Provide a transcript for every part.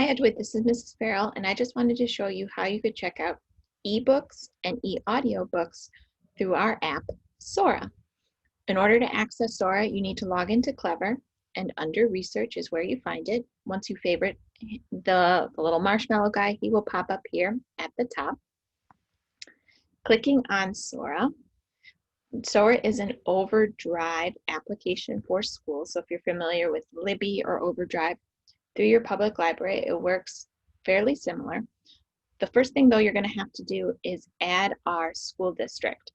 Hi Edward, this is Mrs. Farrell, and I just wanted to show you how you could check out ebooks and e-audiobooks through our app, Sora. In order to access Sora, you need to log into Clever, and under Research is where you find it. Once you favorite the little marshmallow guy, he will pop up here at the top. Clicking on Sora. Sora is an Overdrive application for schools, so if you're familiar with Libby or Overdrive, through your public library, it works fairly similar. The first thing though you're going to have to do is add our school district.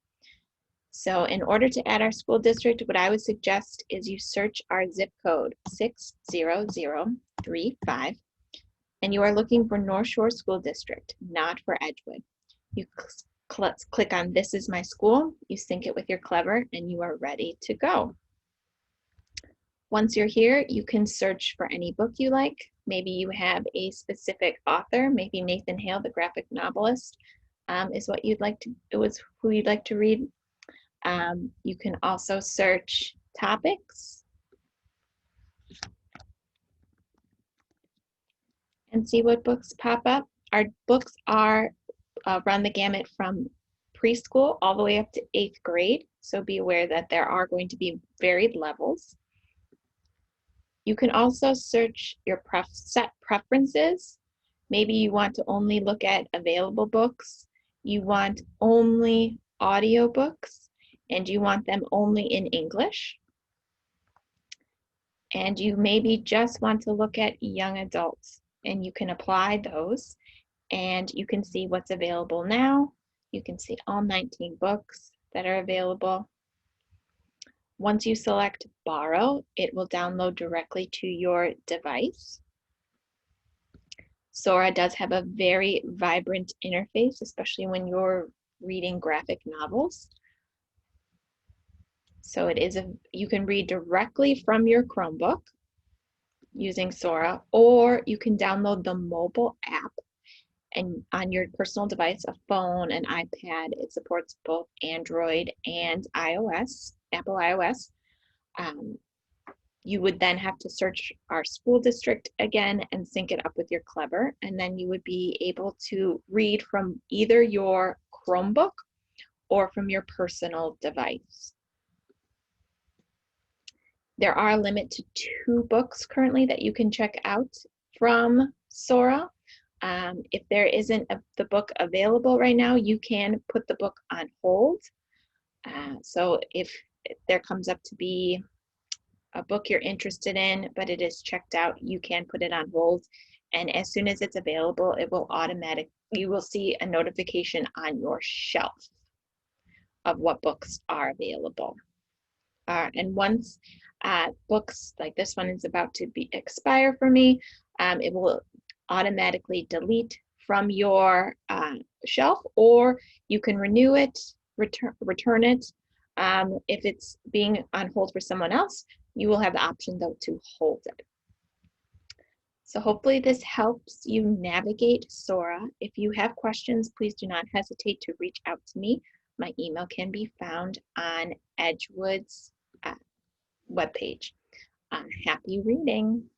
So in order to add our school district, what I would suggest is you search our zip code 60035, and you are looking for North Shore School District, not for Edgewood. You click on This is my school, you sync it with your Clever, and you are ready to go. Once you're here, you can search for any book you like. Maybe you have a specific author, maybe Nathan Hale, the graphic novelist, is what you'd like to, it was who you'd like to read. You can also search topics and see what books pop up. Our books are run the gamut from preschool all the way up to 8th grade, so be aware that there are going to be varied levels. You can also search your set preferences. Maybe you want to only look at available books, you want only audiobooks, and you want them only in English. And you maybe just want to look at young adults, and you can apply those, and you can see what's available now. You can see all 19 books that are available. Once you select Borrow, it will download directly to your device. Sora does have a very vibrant interface, especially when you're reading graphic novels. So it is you can read directly from your Chromebook using Sora, or you can download the mobile app and on your personal device, a phone, an iPad. It supports both Android and iOS, Apple iOS. You would then have to search our school district again and sync it up with your Clever, and then you would be able to read from either your Chromebook or from your personal device. There are a limit to 2 books currently that you can check out from Sora. If there isn't the book available right now, you can put the book on hold. So if there comes up to be a book you're interested in, but it is checked out, you can put it on hold. And as soon as it's available, it will you will see a notification on your shelf of what books are available. And once books like this one is about to expire for me, it will automatically delete from your shelf, or you can renew it, return it. If it's being on hold for someone else, you will have the option though to hold it. So hopefully this helps you navigate Sora. If you have questions, please do not hesitate to reach out to me. My email can be found on Edgewood's webpage. Happy reading.